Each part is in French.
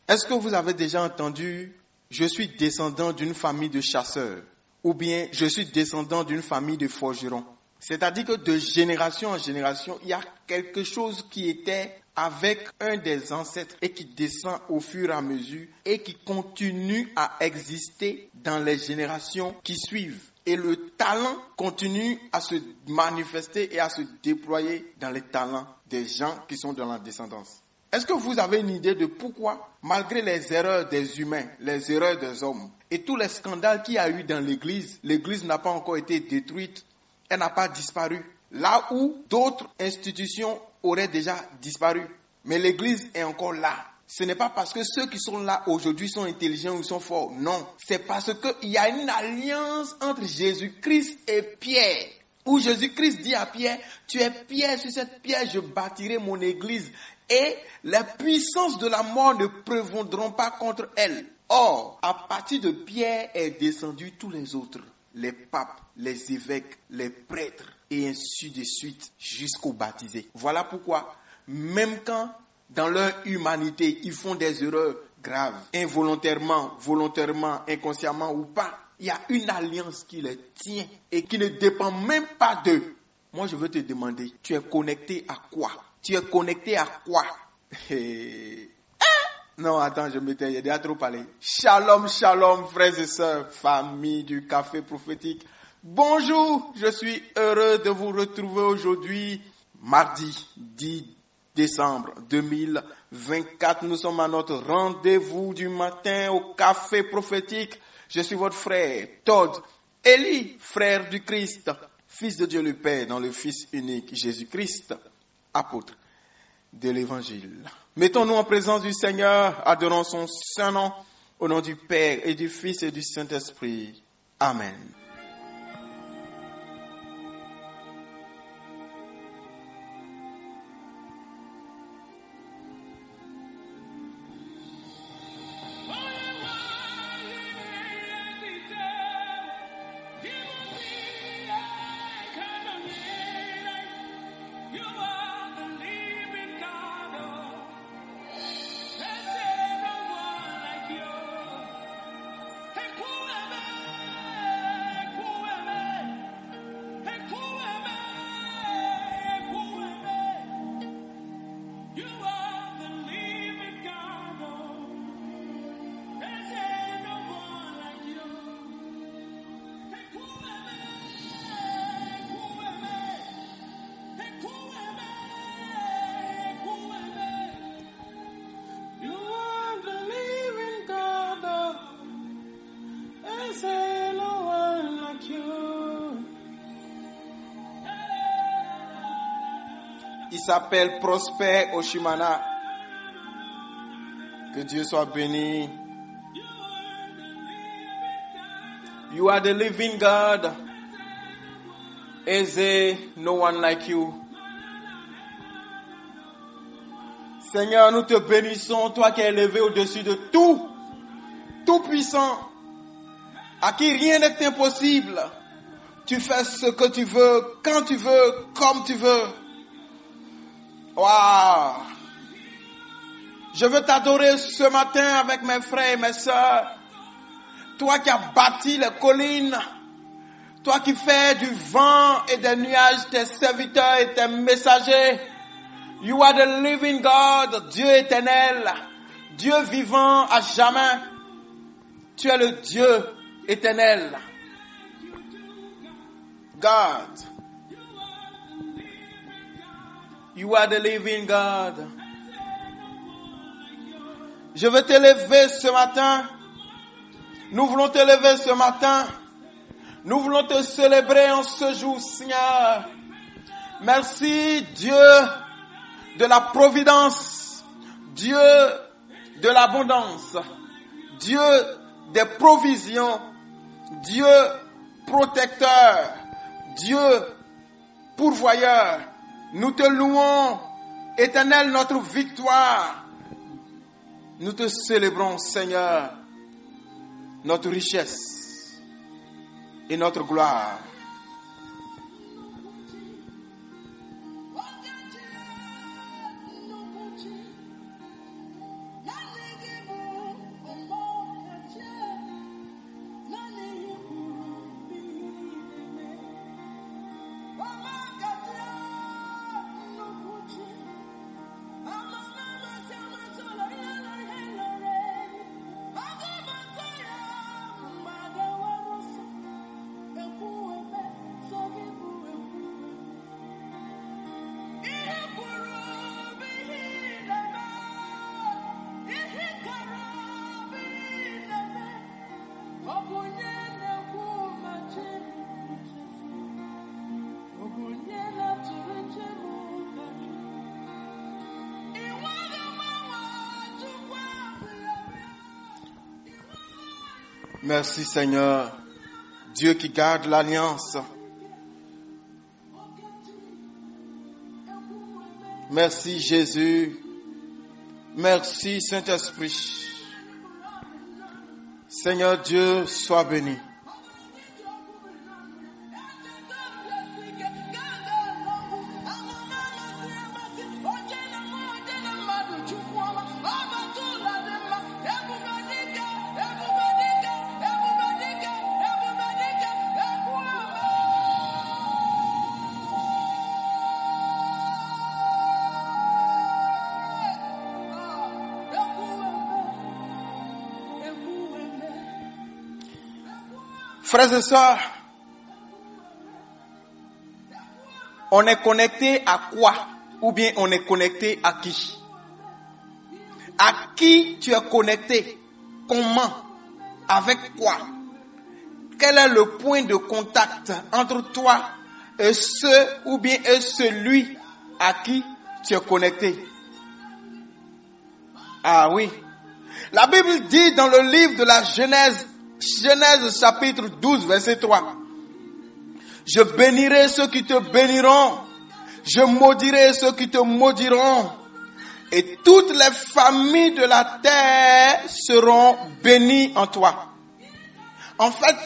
Est-ce que vous avez déjà entendu « Je suis descendant d'une famille de chasseurs » ou bien « Je suis descendant d'une famille de forgerons ». C'est-à-dire que de génération en génération, il y a quelque chose qui était avec un des ancêtres et qui descend au fur et à mesure et qui continue à exister dans les générations qui suivent. Et le talent continue à se manifester et à se déployer dans les talents des gens qui sont dans la descendance. Est-ce que vous avez une idée de pourquoi, malgré les erreurs des humains, les erreurs des hommes et tous les scandales qu'il y a eu dans l'Église, l'Église n'a pas encore été détruite, elle n'a pas disparu. Là où d'autres institutions auraient déjà disparu. Mais l'Église est encore là. Ce n'est pas parce que ceux qui sont là aujourd'hui sont intelligents ou sont forts. Non. C'est parce qu'il y a une alliance entre Jésus-Christ et Pierre. Où Jésus-Christ dit à Pierre, tu es Pierre, sur cette pierre je bâtirai mon église. Et les puissances de la mort ne prévaudront pas contre elle. Or, à partir de Pierre est descendu tous les autres. Les papes, les évêques, les prêtres, et ainsi de suite, jusqu'aux baptisés. Voilà pourquoi, même quand, dans leur humanité, ils font des erreurs graves, involontairement, volontairement, inconsciemment ou pas, il y a une alliance qui les tient et qui ne dépend même pas d'eux. Moi, je veux te demander, tu es connecté à quoi? Tu es connecté à quoi? Non, attends, j'ai déjà trop parlé. Shalom, shalom, frères et sœurs, famille du Café Prophétique. Bonjour, je suis heureux de vous retrouver aujourd'hui, mardi 10 décembre 2024. Nous sommes à notre rendez-vous du matin au Café Prophétique. Je suis votre frère, Todd Eli, frère du Christ, fils de Dieu le Père, dans le Fils unique Jésus-Christ, apôtre de l'Évangile. Mettons-nous en présence du Seigneur, adorons son saint nom, au nom du Père et du Fils et du Saint-Esprit. Amen. Il s'appelle Prosper Oshimana. Que Dieu soit béni. You are the living God. Is there no one like you? Seigneur, nous te bénissons, toi qui es élevé au-dessus de tout, tout puissant, à qui rien n'est impossible. Tu fais ce que tu veux, quand tu veux, comme tu veux. Waouh! Je veux t'adorer ce matin avec mes frères et mes sœurs. Toi qui as bâti les collines, toi qui fais du vent et des nuages tes serviteurs et tes messagers. You are the living God, Dieu éternel, Dieu vivant à jamais. Tu es le Dieu éternel. God. You are the living God. Je veux t'élever ce matin. Nous voulons t'élever ce matin. Nous voulons te célébrer en ce jour, Seigneur. Merci, Dieu de la providence, Dieu de l'abondance, Dieu des provisions, Dieu protecteur, Dieu pourvoyeur. Nous te louons, Éternel, notre victoire. Nous te célébrons, Seigneur, notre richesse et notre gloire. Merci Seigneur, Dieu qui garde l'alliance. Merci Jésus. Merci Saint-Esprit. Seigneur Dieu, sois béni. Frères et sœurs, on est connecté à quoi? Ou bien on est connecté à qui? À qui tu es connecté? Comment? Avec quoi? Quel est le point de contact entre toi et celui à qui tu es connecté? Ah oui. La Bible dit dans le livre de la Genèse chapitre 12, verset 3. Je bénirai ceux qui te béniront. Je maudirai ceux qui te maudiront. Et toutes les familles de la terre seront bénies en toi. En fait,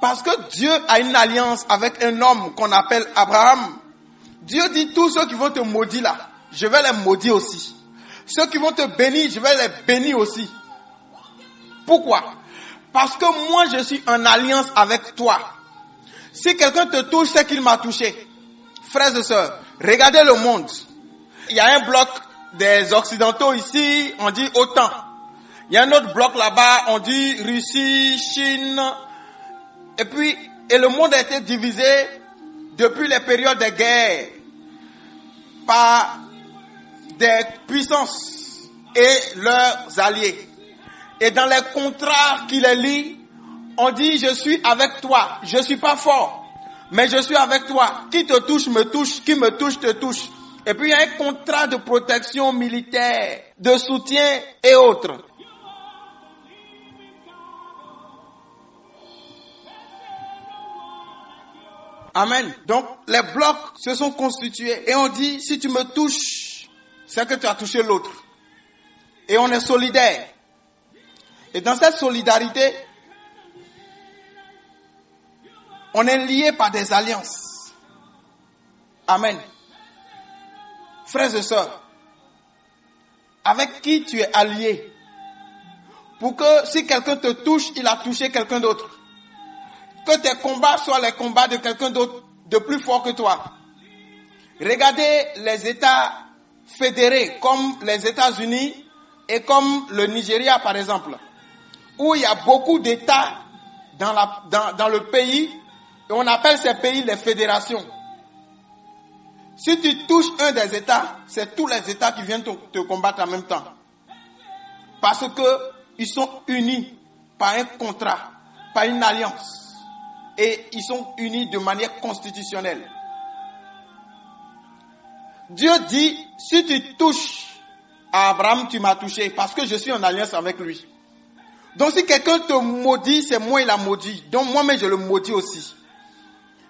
parce que Dieu a une alliance avec un homme qu'on appelle Abraham, Dieu dit tous ceux qui vont te maudire là, je vais les maudire aussi. Ceux qui vont te bénir, je vais les bénir aussi. Pourquoi? Parce que moi, je suis en alliance avec toi. Si quelqu'un te touche, c'est qu'il m'a touché. Frères et sœurs, regardez le monde. Il y a un bloc des Occidentaux ici, on dit OTAN. Il y a un autre bloc là-bas, on dit Russie, Chine. Et le monde a été divisé depuis les périodes de guerre par des puissances et leurs alliés. Et dans les contrats qui les lient, on dit je suis avec toi. Je ne suis pas fort, mais je suis avec toi. Qui te touche me touche, qui me touche te touche. Et puis il y a un contrat de protection militaire, de soutien et autres. Amen. Donc les blocs se sont constitués et on dit si tu me touches, c'est que tu as touché l'autre. Et on est solidaire. Et dans cette solidarité, on est lié par des alliances. Amen. Frères et sœurs, avec qui tu es allié? Pour que si quelqu'un te touche, il a touché quelqu'un d'autre. Que tes combats soient les combats de quelqu'un d'autre, de plus fort que toi. Regardez les États fédérés, comme les États-Unis et comme le Nigeria par exemple, où il y a beaucoup d'États dans le pays, et on appelle ces pays les fédérations. Si tu touches un des États, c'est tous les États qui viennent te combattre en même temps. Parce qu'ils sont unis par un contrat, par une alliance. Et ils sont unis de manière constitutionnelle. Dieu dit, si tu touches à Abraham, tu m'as touché, parce que je suis en alliance avec lui. Donc si quelqu'un te maudit, c'est moi il a maudit. Donc moi-même je le maudis aussi.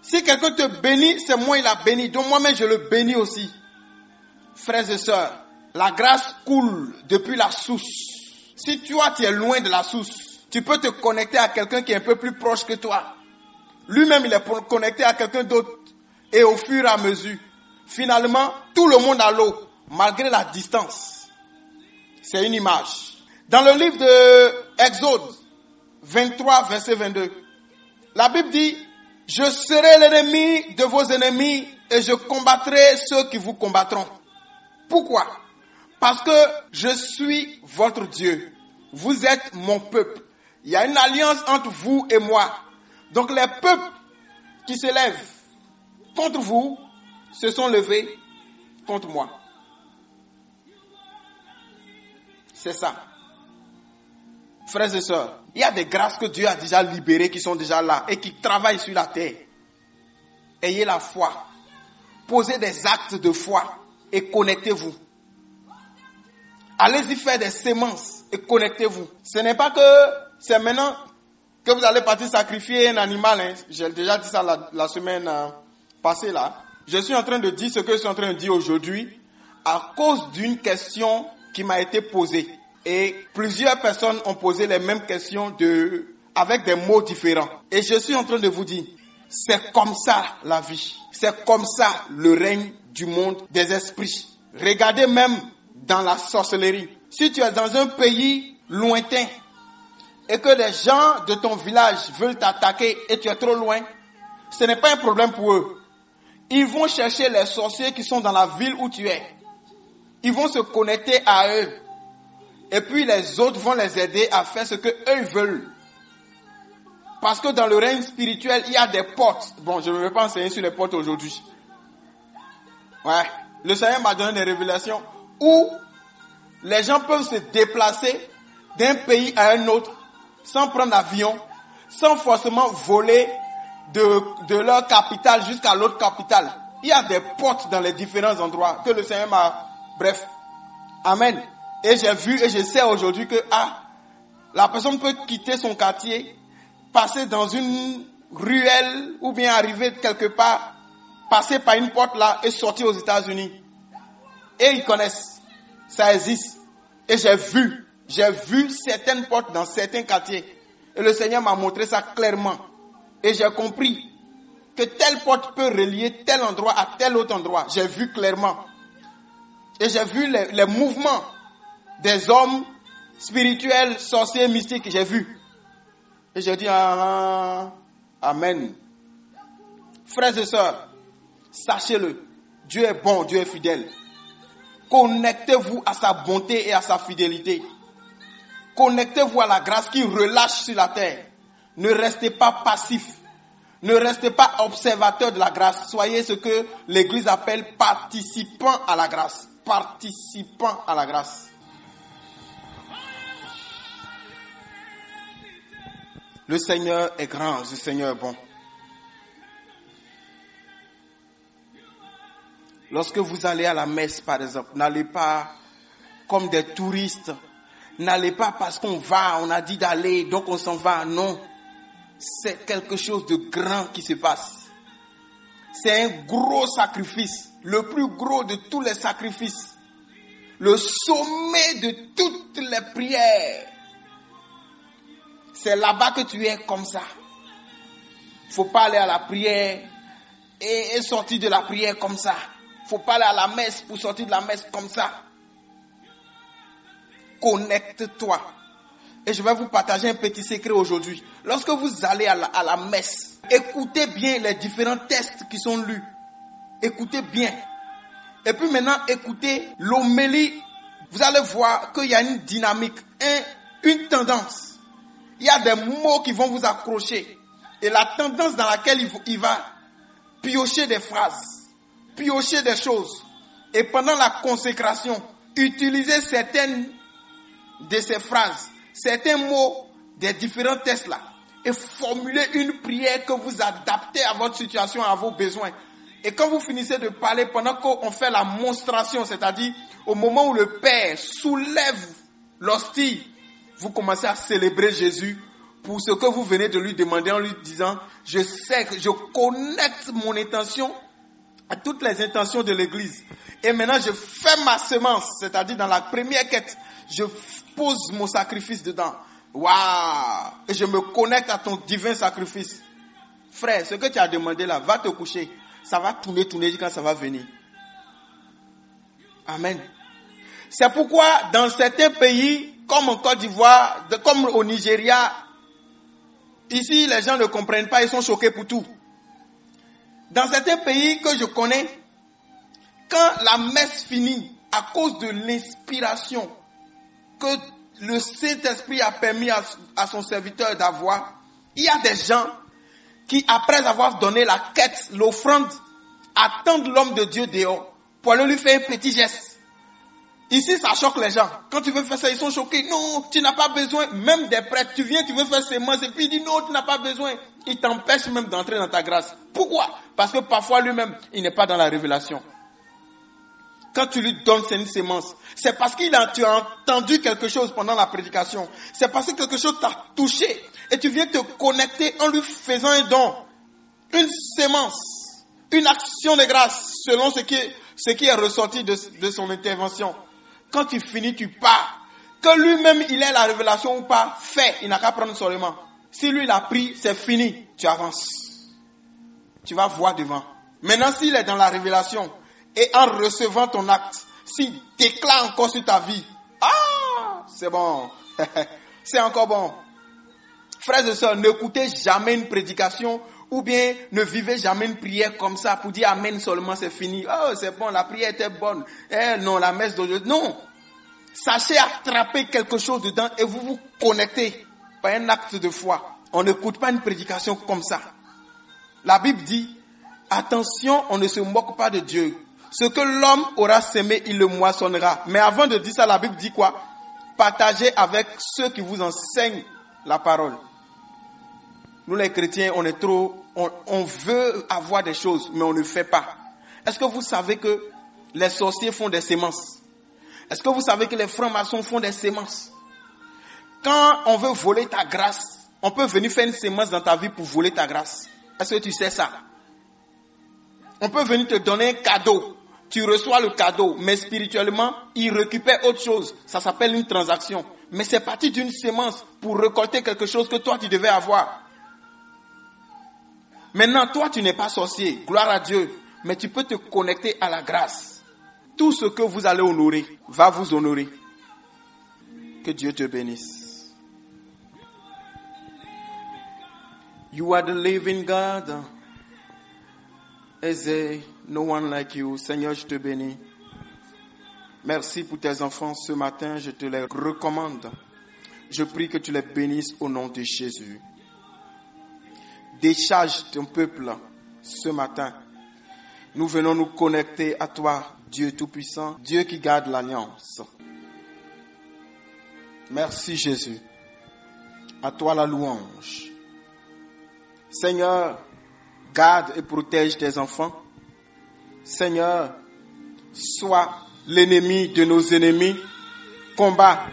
Si quelqu'un te bénit, c'est moi il a béni. Donc moi-même je le bénis aussi. Frères et sœurs, la grâce coule depuis la source. Si toi tu es loin de la source, tu peux te connecter à quelqu'un qui est un peu plus proche que toi. Lui-même il est connecté à quelqu'un d'autre. Et au fur et à mesure, finalement, tout le monde a l'eau, malgré la distance. C'est une image. Dans le livre de Exode 23, verset 22, la Bible dit, « Je serai l'ennemi de vos ennemis et je combattrai ceux qui vous combattront. » Pourquoi? Parce que je suis votre Dieu. Vous êtes mon peuple. Il y a une alliance entre vous et moi. Donc les peuples qui se lèvent contre vous se sont levés contre moi. C'est ça. Frères et sœurs, il y a des grâces que Dieu a déjà libérées qui sont déjà là et qui travaillent sur la terre. Ayez la foi. Posez des actes de foi et connectez-vous. Allez-y faire des sémences et connectez-vous. Ce n'est pas que c'est maintenant que vous allez partir sacrifier un animal. Hein. J'ai déjà dit ça la semaine passée là. Je suis en train de dire ce que je suis en train de dire aujourd'hui à cause d'une question qui m'a été posée. Et plusieurs personnes ont posé les mêmes questions avec des mots différents. Et je suis en train de vous dire, c'est comme ça la vie. C'est comme ça le règne du monde des esprits. Regardez même dans la sorcellerie. Si tu es dans un pays lointain et que les gens de ton village veulent t'attaquer et tu es trop loin, ce n'est pas un problème pour eux. Ils vont chercher les sorciers qui sont dans la ville où tu es. Ils vont se connecter à eux. Et puis les autres vont les aider à faire ce qu'eux veulent. Parce que dans le règne spirituel, il y a des portes. Bon, je ne vais pas enseigner sur les portes aujourd'hui. Ouais. Le Seigneur m'a donné des révélations où les gens peuvent se déplacer d'un pays à un autre sans prendre l'avion, sans forcément voler de leur capitale jusqu'à l'autre capitale. Il y a des portes dans les différents endroits que le Seigneur m'a... Bref. Amen. Et j'ai vu et je sais aujourd'hui que la personne peut quitter son quartier, passer dans une ruelle ou bien arriver quelque part, passer par une porte là et sortir aux États-Unis. Et ils connaissent. Ça existe. Et j'ai vu certaines portes dans certains quartiers. Et le Seigneur m'a montré ça clairement. Et j'ai compris que telle porte peut relier tel endroit à tel autre endroit. J'ai vu clairement. Et j'ai vu les mouvements des hommes spirituels, sorciers, mystiques. J'ai vu. Et j'ai dit, amen. Frères et sœurs, sachez-le. Dieu est bon, Dieu est fidèle. Connectez-vous à sa bonté et à sa fidélité. Connectez-vous à la grâce qui relâche sur la terre. Ne restez pas passif. Ne restez pas observateur de la grâce. Soyez ce que l'Église appelle participant à la grâce. Participant à la grâce. Le Seigneur est grand, le Seigneur est bon. Lorsque vous allez à la messe, par exemple, n'allez pas comme des touristes. N'allez pas parce qu'on va, on a dit d'aller, donc on s'en va. Non. C'est quelque chose de grand qui se passe. C'est un gros sacrifice. Le plus gros de tous les sacrifices. Le sommet de toutes les prières. C'est là-bas que tu es comme ça. Il ne faut pas aller à la prière et sortir de la prière comme ça. Il ne faut pas aller à la messe pour sortir de la messe comme ça. Connecte-toi. Et je vais vous partager un petit secret aujourd'hui. Lorsque vous allez à la messe, écoutez bien les différents textes qui sont lus. Écoutez bien. Et puis maintenant, écoutez l'homélie. Vous allez voir qu'il y a une dynamique, une tendance. Il y a des mots qui vont vous accrocher. Et la tendance dans laquelle il va piocher des phrases, piocher des choses. Et pendant la consécration, utiliser certaines de ces phrases, certains mots des différents textes là. Et formuler une prière que vous adaptez à votre situation, à vos besoins. Et quand vous finissez de parler, pendant qu'on fait la monstration, c'est-à-dire au moment où le Père soulève l'hostie, vous commencez à célébrer Jésus pour ce que vous venez de lui demander en lui disant, je sais que je connecte mon intention à toutes les intentions de l'Église. Et maintenant, je fais ma semence, c'est-à-dire dans la première quête, je pose mon sacrifice dedans. Waouh! Et je me connecte à ton divin sacrifice. Frère, ce que tu as demandé là, va te coucher. Ça va tourner quand ça va venir. Amen. C'est pourquoi dans certains pays, comme en Côte d'Ivoire, comme au Nigeria, ici les gens ne comprennent pas, ils sont choqués pour tout. Dans certains pays que je connais, quand la messe finit, à cause de l'inspiration que le Saint-Esprit a permis à son serviteur d'avoir, il y a des gens qui, après avoir donné la quête, l'offrande, attendent l'homme de Dieu dehors pour aller lui faire un petit geste. Ici, ça choque les gens. Quand tu veux faire ça, ils sont choqués. Non, tu n'as pas besoin. Même des prêtres, tu viens, tu veux faire sémence, et puis il dit non, tu n'as pas besoin. Il t'empêche même d'entrer dans ta grâce. Pourquoi? Parce que parfois lui-même, il n'est pas dans la révélation. quand tu lui donnes, c'est une sémence. C'est parce tu as entendu quelque chose pendant la prédication. C'est parce que quelque chose t'a touché. Et tu viens te connecter en lui faisant un don. Une sémence. Une action de grâce selon ce qui est ressorti de son intervention. Quand tu finis, tu pars. Que lui-même, il ait la révélation ou pas, fait. Il n'a qu'à prendre seulement. Si lui, il a pris, c'est fini. Tu avances. Tu vas voir devant. Maintenant, s'il est dans la révélation et en recevant ton acte, s'il déclare encore sur ta vie, c'est bon. C'est encore bon. Frères et sœurs, n'écoutez jamais une prédication ou bien ne vivez jamais une prière comme ça pour dire amen seulement, c'est fini. Oh, c'est bon, la prière était bonne. Non, la messe d'aujourd'hui. Non. Sachez attraper quelque chose dedans et vous vous connectez par un acte de foi. On n'écoute pas une prédication comme ça. La Bible dit, attention, on ne se moque pas de Dieu. Ce que l'homme aura sémé, il le moissonnera. Mais avant de dire ça, la Bible dit quoi? Partagez avec ceux qui vous enseignent la parole. Nous les chrétiens, on veut avoir des choses, mais on ne fait pas. Est-ce que vous savez que les sorciers font des sémences? Est-ce que vous savez que les francs-maçons font des sémences? Quand on veut voler ta grâce, on peut venir faire une sémence dans ta vie pour voler ta grâce. Est-ce que tu sais ça? On peut venir te donner un cadeau. Tu reçois le cadeau, mais spirituellement, il récupère autre chose. Ça s'appelle une transaction. Mais c'est parti d'une sémence pour récolter quelque chose que toi, tu devais avoir. Maintenant, toi, tu n'es pas sorcier. Gloire à Dieu. Mais tu peux te connecter à la grâce. Tout ce que vous allez honorer va vous honorer. Que Dieu te bénisse. You are the living God. Is there no one like you? Seigneur, je te bénis. Merci pour tes enfants ce matin. Je te les recommande. Je prie que tu les bénisses au nom de Jésus. Décharge ton peuple ce matin. Nous venons nous connecter à toi, Dieu Tout-Puissant, Dieu qui garde l'alliance. Merci Jésus. À toi la louange. Seigneur, garde et protège tes enfants. Seigneur, sois l'ennemi de nos ennemis. Combat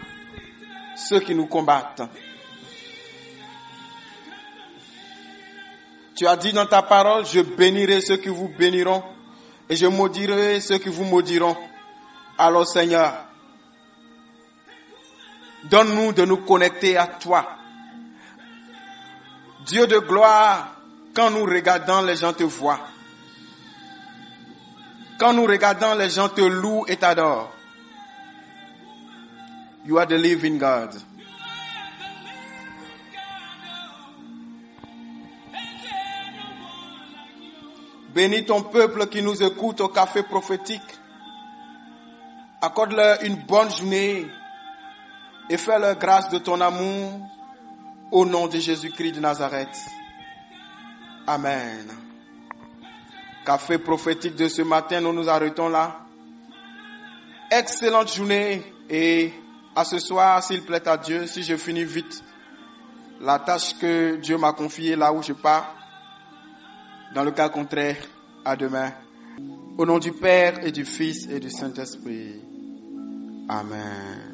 ceux qui nous combattent. Tu as dit dans ta parole, je bénirai ceux qui vous béniront et je maudirai ceux qui vous maudiront. Alors Seigneur, donne-nous de nous connecter à toi. Dieu de gloire, quand nous regardons, les gens te voient. Quand nous regardons, les gens te louent et t'adorent. You are the living God. Bénis ton peuple qui nous écoute au café prophétique. Accorde-leur une bonne journée et fais-leur grâce de ton amour au nom de Jésus-Christ de Nazareth. Amen. Café prophétique de ce matin, nous nous arrêtons là. Excellente journée et à ce soir, s'il plaît à Dieu, si je finis vite la tâche que Dieu m'a confiée là où je pars. Dans le cas contraire, à demain. Au nom du Père et du Fils et du Saint-Esprit. Amen.